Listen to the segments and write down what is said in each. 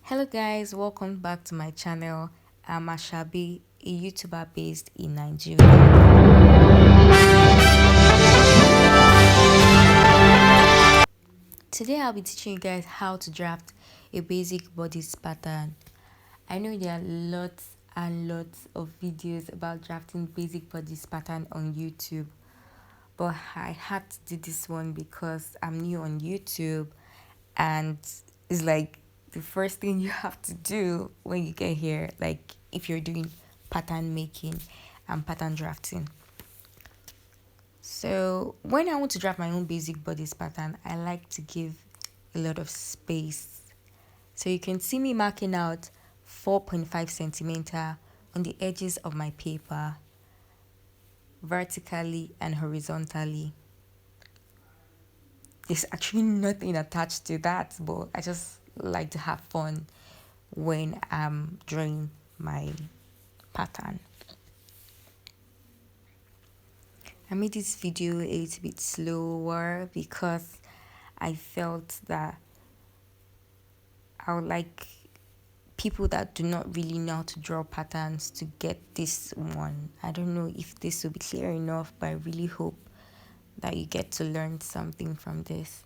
Hello guys, welcome back to my channel. I'm Ashabi, a YouTuber based in Nigeria. Today I'll be teaching you guys how to draft a basic bodice pattern. I know there are lots and lots of videos about drafting basic bodice pattern on YouTube, but I had to do this one because I'm new on YouTube and it's like the first thing you have to do when you get here, like if you're doing pattern making and pattern drafting. So when I want to draft my own basic bodice pattern, I like to give a lot of space. So you can see me marking out 4.5 centimeter on the edges of my paper, vertically and horizontally. There's actually nothing attached to that, but I just like to have fun when I'm drawing my pattern. I made this video a little bit slower because I felt that I would like people that do not really know how to draw patterns to get this one. I don't know if this will be clear enough, but I really hope that you get to learn something from this.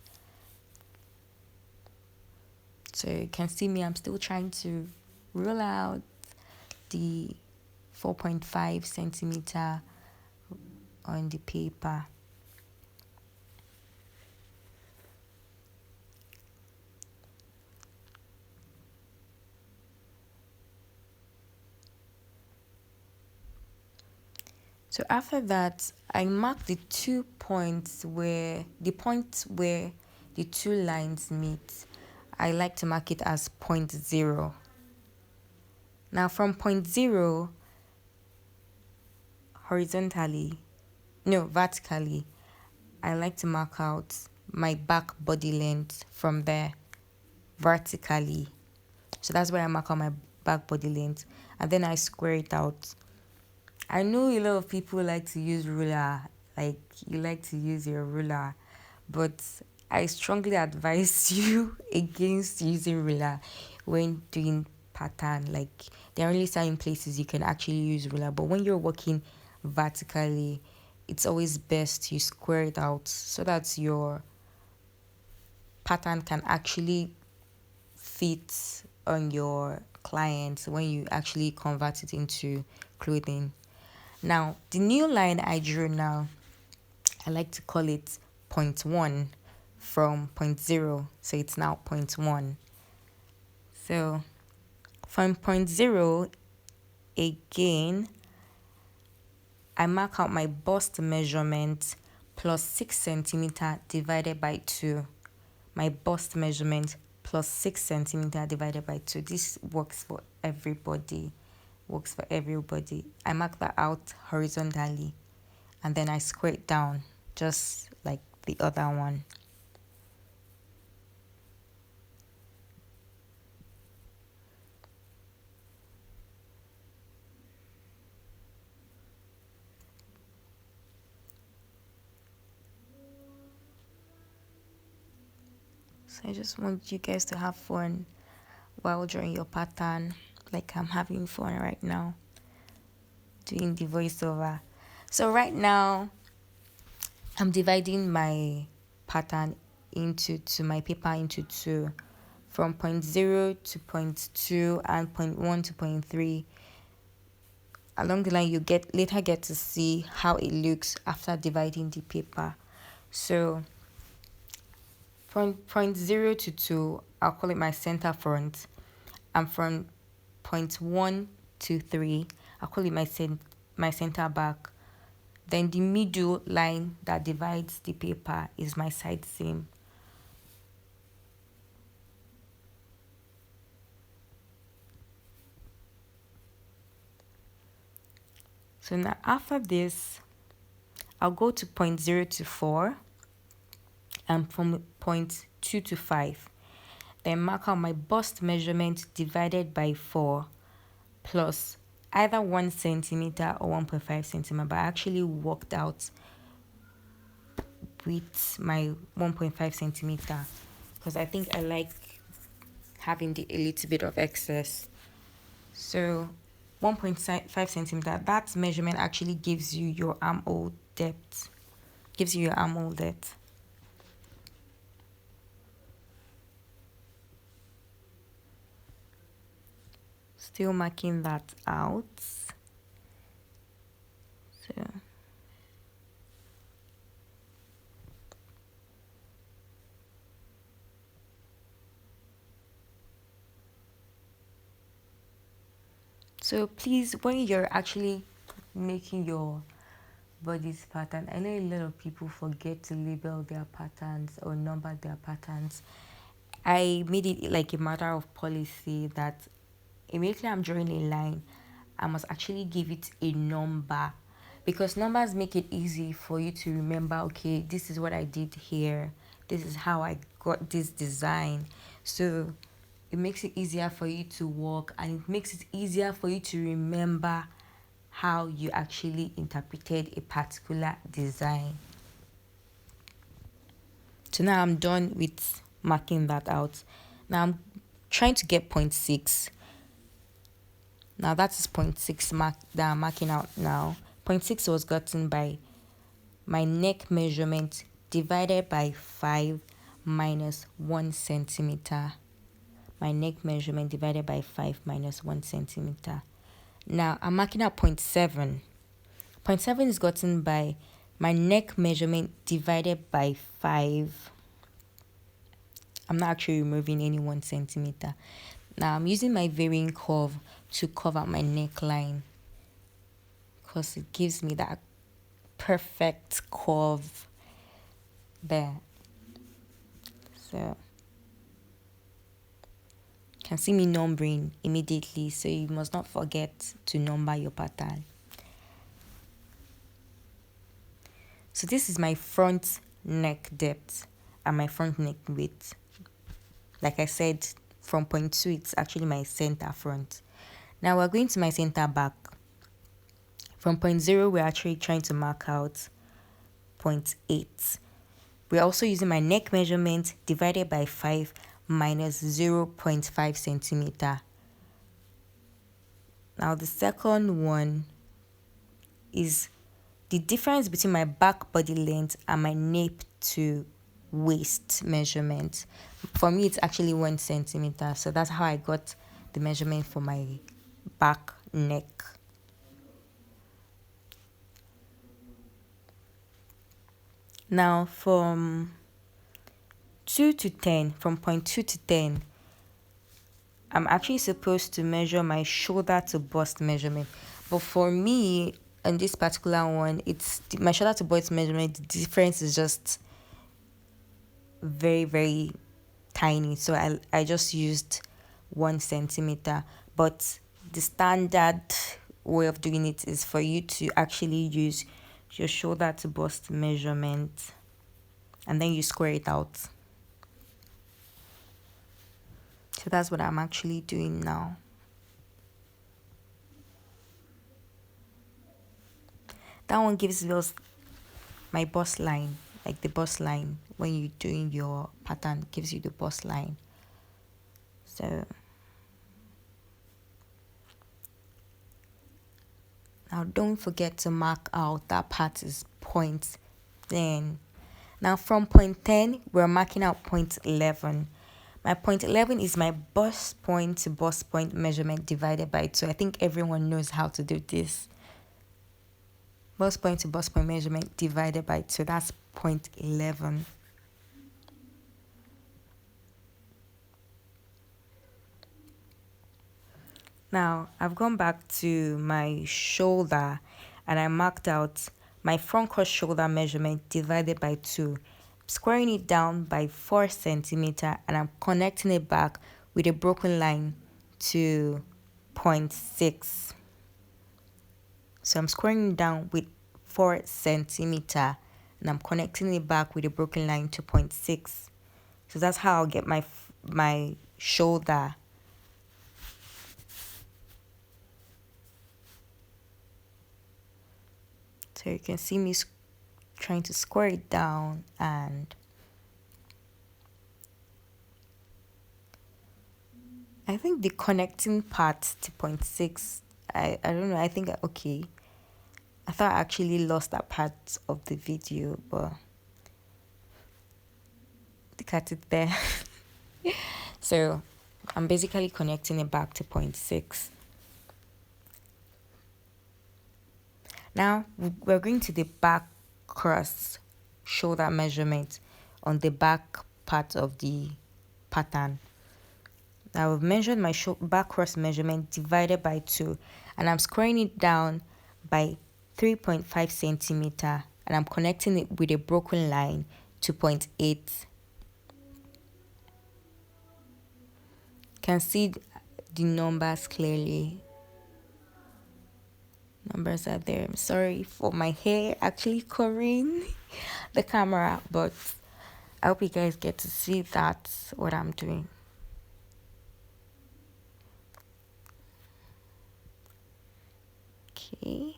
So you can see me, I'm still trying to rule out the 4.5 centimeter on the paper. So after that, I mark the 2 points where the two lines meet. I like to mark it as point 0. Now from point 0, vertically, I like to mark out my back body length from there vertically. So that's where I mark out my back body length, and then I square it out. I know a lot of people like to use ruler, like you like to use your ruler, but I strongly advise you against using ruler when doing pattern. Like there are only certain places you can actually use ruler, but when you're working vertically, it's always best you square it out so that your pattern can actually fit on your client when you actually convert it into clothing. Now, the new line I drew now, I like to call it point 1 from point 0. So it's now point 1. So from point 0, again, I mark out my bust measurement plus 6 centimeter divided by 2. My bust measurement plus 6 centimeter divided by 2. This works for everybody. I mark that out horizontally and then I square it down just like the other one. So I just want you guys to have fun while drawing your pattern, like I'm having fun right now doing the voiceover. So right now I'm dividing my pattern into my paper into 2, from point 0 to point 2 and point 1 to point 3. Along the line, you later get to see how it looks after dividing the paper. So from point 0 to 2, I'll call it my center front, and from point 1 to 3, I'll call it my center back. Then the middle line that divides the paper is my side seam. So now after this, I'll go to point 0 to 4 and from point 2 to 5. Then mark out my bust measurement divided by 4 plus either 1 centimeter or 1.5 centimeter, but I actually worked out with my 1.5 centimeter because I think I like having a little bit of excess. So 1.5 centimeter, that measurement actually gives you your armhole depth. Still marking that out. So please, when you're actually making your bodice pattern, I know a lot of people forget to label their patterns or number their patterns. I made it like a matter of policy that immediately I'm drawing a line, I must actually give it a number, because numbers make it easy for you to remember, okay, this is what I did here, this is how I got this design. So it makes it easier for you to work, and it makes it easier for you to remember how you actually interpreted a particular design. So now I'm done with marking that out. Now I'm trying to get 0.6. Now that is 0.6 mark that I'm marking out now. 0.6 was gotten by my neck measurement divided by 5 minus 1 centimeter. My neck measurement divided by 5 minus 1 centimeter. Now I'm marking out 0.7. 0.7 is gotten by my neck measurement divided by 5. I'm not actually removing any 1 centimeter. Now I'm using my varying curve to cover my neckline, because it gives me that perfect curve there. So you can see me numbering immediately, so you must not forget to number your pattern. So this is my front neck depth and my front neck width. Like I said, from 0.2, it's actually my center front. Now we're going to my center back. From 0.0, we're actually trying to mark out 0.8. We're also using my neck measurement divided by 5 minus 0.5 centimeter. Now the second one is the difference between my back body length and my nape to waist measurement. For me, it's actually 1 centimeter. So that's how I got the measurement for my back neck. Now from 2 to 10, from 0.2 to 10, I'm actually supposed to measure my shoulder to bust measurement. But for me, in this particular one, it's my shoulder to bust measurement, the difference is just very, very tiny. So I just used 1 centimeter. But the standard way of doing it is for you to actually use your shoulder to bust measurement, and then you square it out. So that's what I'm actually doing now. That one gives us my bust line, like the bust line. When you're doing your pattern, gives you the bust line. So now don't forget to mark out that part is 0.10. Now from 0.10, we're marking out 0.11. My 0.11 is my bust point to bust point measurement divided by 2. I think everyone knows how to do this. Bust point to bust point measurement divided by 2. That's 0.11. Now, I've gone back to my shoulder and I marked out my front cross shoulder measurement divided by 2. Squaring it down by 4 centimeter, and I'm connecting it back with a broken line to 0.6. So I'm squaring it down with 4 centimeter and I'm connecting it back with a broken line to 0.6. So that's how I'll get my shoulder. So you can see me trying to square it down and I think the connecting part to point 6, I don't know, I think, okay, I thought I actually lost that part of the video, but look at it there. So I'm basically connecting it back to point 6. Now we're going to the back cross shoulder measurement on the back part of the pattern. Now I've measured my back cross measurement divided by 2, and I'm squaring it down by 3.5 centimeter, and I'm connecting it with a broken line to 0.8. Can see the numbers clearly. Numbers are there. I'm sorry for my hair actually covering the camera, but I hope you guys get to see that what I'm doing. Okay.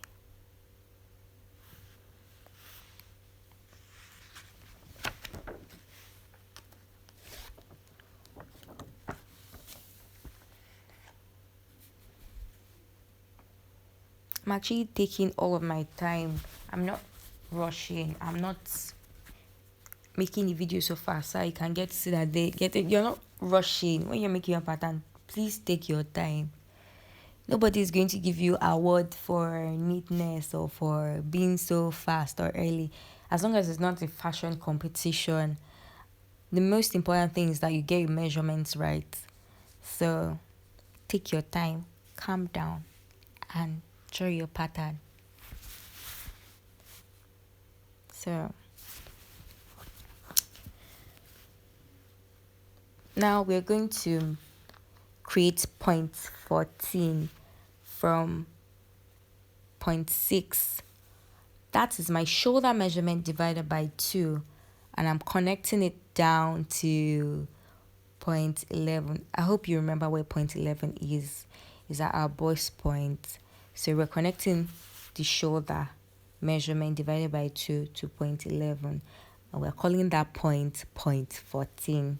I'm actually taking all of my time. I'm not rushing. I'm not making the video so fast so you can get to see that they get it. You're not rushing when you're making your pattern. Please take your time. Nobody is going to give you an award for neatness or for being so fast or early. As long as it's not a fashion competition, the most important thing is that you get your measurements right. So take your time, calm down, and draw your pattern. So now we're going to create point 14 from point 6. That is my shoulder measurement divided by 2, and I'm connecting it down to point 11. I hope you remember where point 11 is. Is at our bust point. So we're connecting the shoulder measurement divided by 2 to point 11, and we're calling that point 14.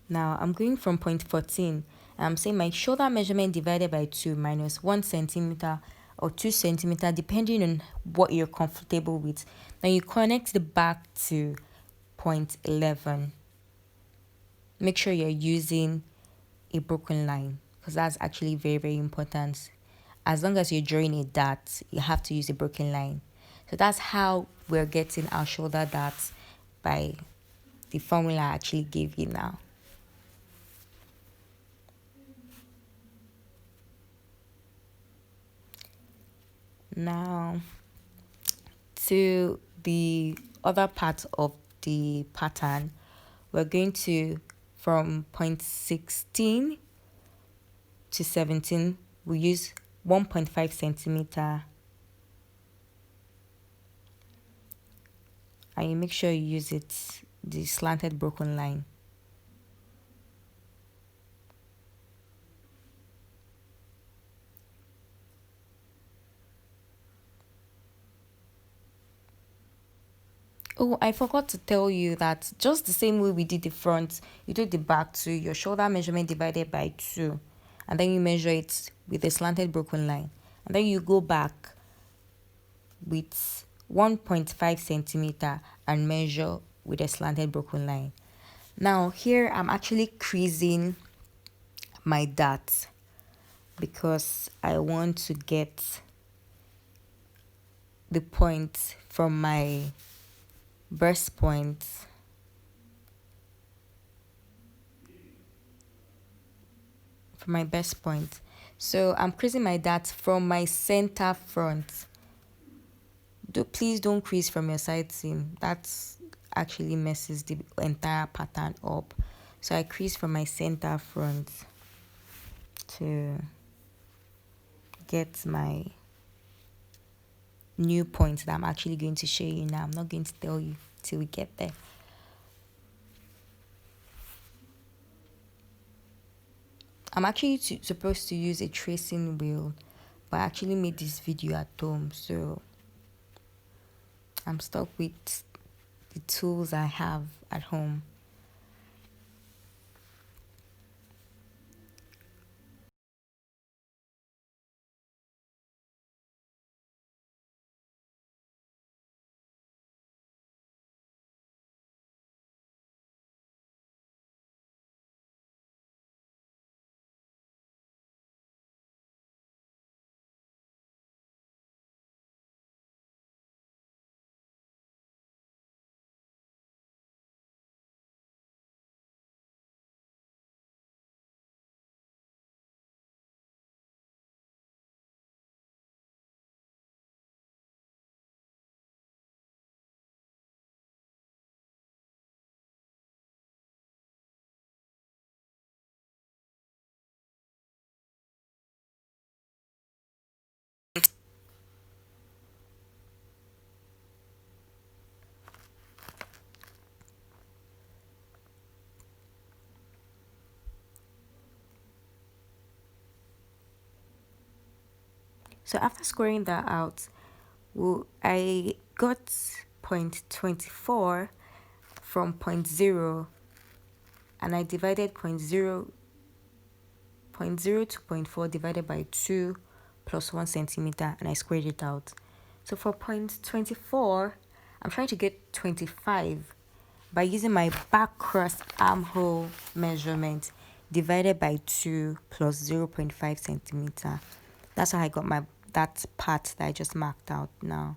Now I'm going from point 14, and I'm saying my shoulder measurement divided by 2 minus 1 centimeter or 2 centimeter, depending on what you're comfortable with. Now you connect the back to point 11. Make sure you're using a broken line, because that's actually very, very important. As long as you're drawing a dart, you have to use a broken line. So that's how we're getting our shoulder darts, by the formula I actually gave you now. Now to the other part of the pattern, we're going to, from point 16 to 17, we use 1.5 centimeter, and you make sure you use the slanted broken line. Oh, I forgot to tell you that just the same way we did the front, you do the back to your shoulder measurement divided by 2, and then you measure it with a slanted broken line, and then you go back with 1.5 centimeter and measure with a slanted broken line. Now here I'm actually creasing my dart because I want to get the point from my burst point So I'm creasing my dart from my center front. Please don't crease from your side seam. That's actually messes the entire pattern up. So I crease from my center front to get my new point that I'm actually going to show you now. I'm not going to tell you till we get there. I'm actually supposed to use a tracing wheel, but I actually made this video at home, so I'm stuck with the tools I have at home. So after squaring that out, I got point 24 from point 0, and I divided point 0 to point 4 divided by 2 plus 1 centimeter, and I squared it out. So for point 24, I'm trying to get 25 by using my back cross armhole measurement divided by 2 plus 0.5 centimeter. That's how I got that part that I just marked out now.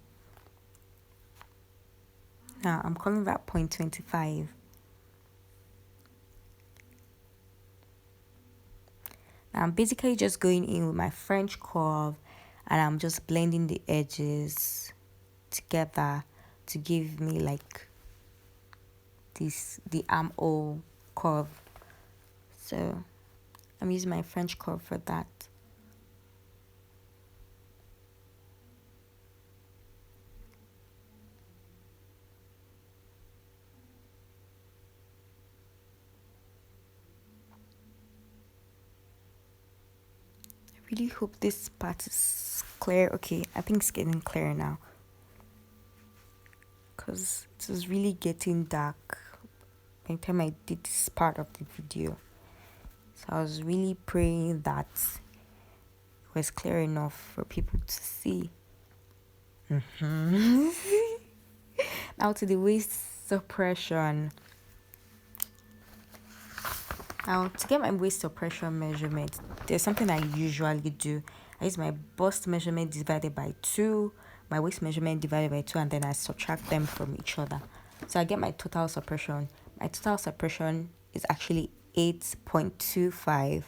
Now I'm calling that point 25. Now I'm basically just going in with my French curve, and I'm just blending the edges together to give me like the armhole curve. So I'm using my French curve for that. I really hope this part is clear. Okay, I think it's getting clear now, because it was really getting dark by the time I did this part of the video. So I was really praying that it was clear enough for people to see. Now to the waist suppression. Now to get my waist suppression measurement, there's something I usually do. I use my bust measurement divided by 2, my waist measurement divided by 2, and then I subtract them from each other. So I get my total suppression. My total suppression is actually 8.25.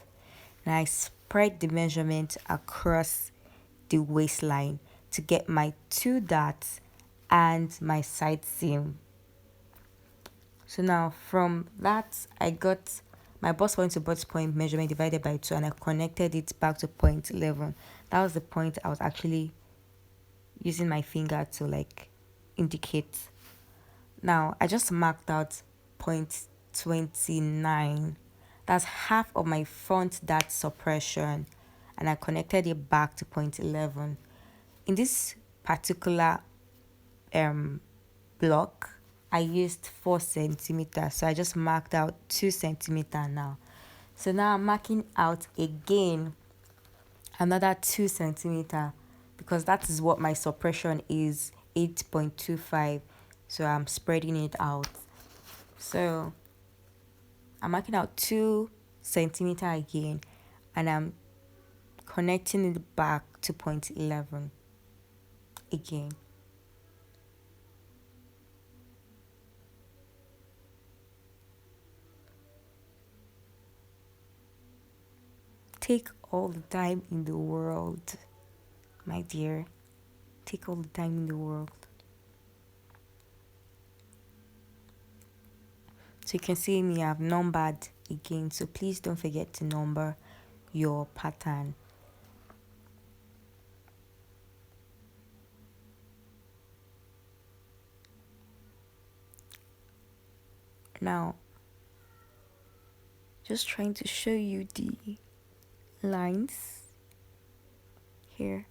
And I spread the measurement across the waistline to get my 2 dots and my side seam. So now from that, I got my bust point to bust point measurement divided by 2, and I connected it back to point 11. That was the point I was actually using my finger to like indicate. Now I just marked out point 29. That's half of my front dart suppression, and I connected it back to point 11. In this particular block, I used 4 centimeters, so I just marked out 2 centimeters now. So now I'm marking out again another 2 centimeters, because that is what my suppression is, 8.25. So I'm spreading it out. So I'm marking out 2 centimeters again, and I'm connecting it back to point 11 again. Take all the time in the world, my dear. Take all the time in the world. So you can see me, I've numbered again. So please don't forget to number your pattern. Now, just trying to show you the lines here.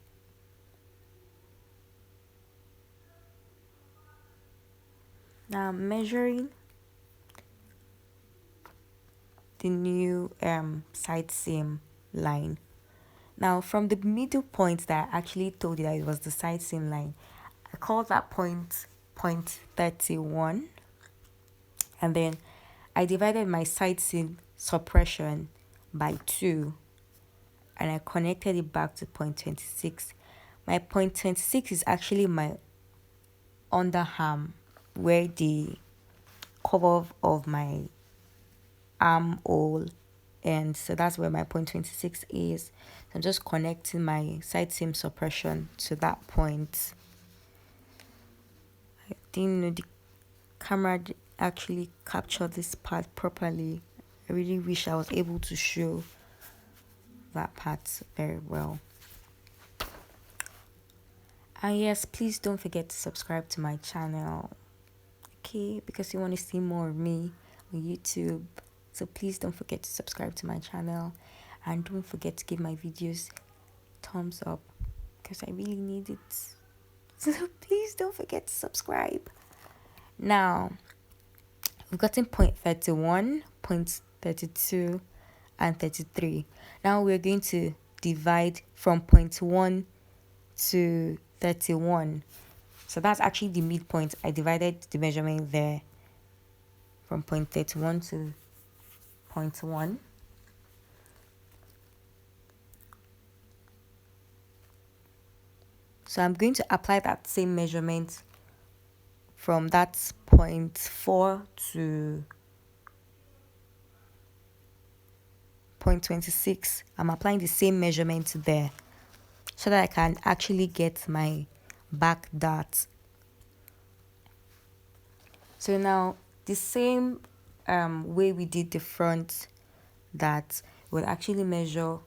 Now I'm measuring the new side seam line. Now from the middle point that I actually told you that it was the side seam line, I called that point 31, and then I divided my side seam suppression by 2, and I connected it back to point 26. My point 26 is actually my underarm, where the curve of my armhole, and so that's where my point 26 is. So I'm just connecting my side seam suppression to that point. I didn't know the camera actually captured this part properly. I really wish I was able to show that part very well. And yes, please don't forget to subscribe to my channel, okay, because you want to see more of me on YouTube. So please don't forget to subscribe to my channel, and don't forget to give my videos thumbs up, because I really need it. So please don't forget to subscribe. Now we've gotten point 31, point 32, and 33. Now we're going to divide from point 1 to 31. So that's actually the midpoint. I divided the measurement there from point 31 to point 1. So I'm going to apply that same measurement from that point 4 to point 26. I'm applying the same measurement there so that I can actually get my back dart. So now the same way we did the front dart, will actually measure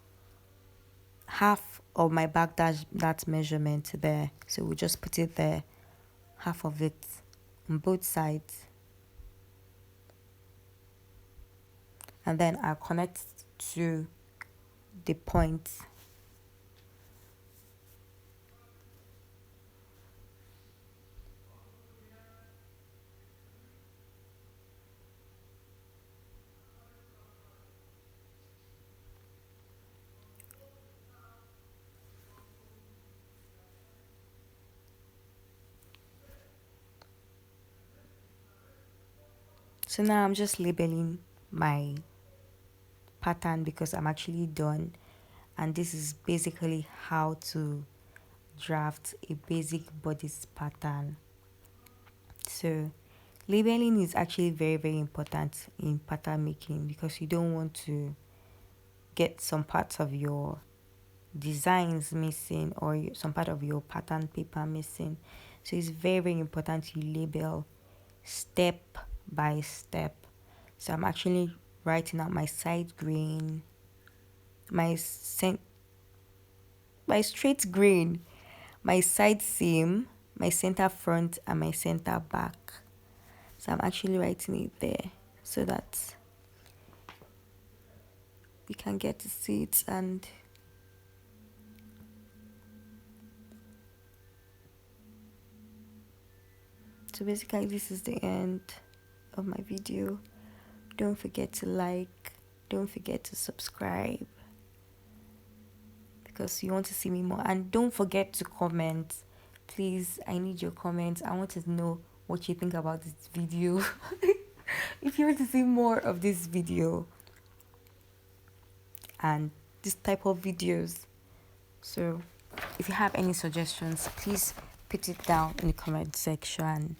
half of my back dart measurement there. So we'll just put it there, half of it on both sides, and then I'll connect to the point. So now I'm just labeling my pattern because I'm actually done, and this is basically how to draft a basic bodice pattern. So labeling is actually very important in pattern making, because you don't want to get some parts of your designs missing, or some part of your pattern paper missing. So it's very important you label step by step. So I'm actually writing out my side grain, my straight grain, my side seam, my center front, and my center back. So I'm actually writing it there so that we can get to see it. And so basically this is the end of my video. Don't forget to like, don't forget to subscribe, because you want to see me more. And don't forget to comment. Please, I need your comments. I want to know what you think about this video. If you want to see more of this video and this type of videos. So if you have any suggestions, please put it down in the comment section.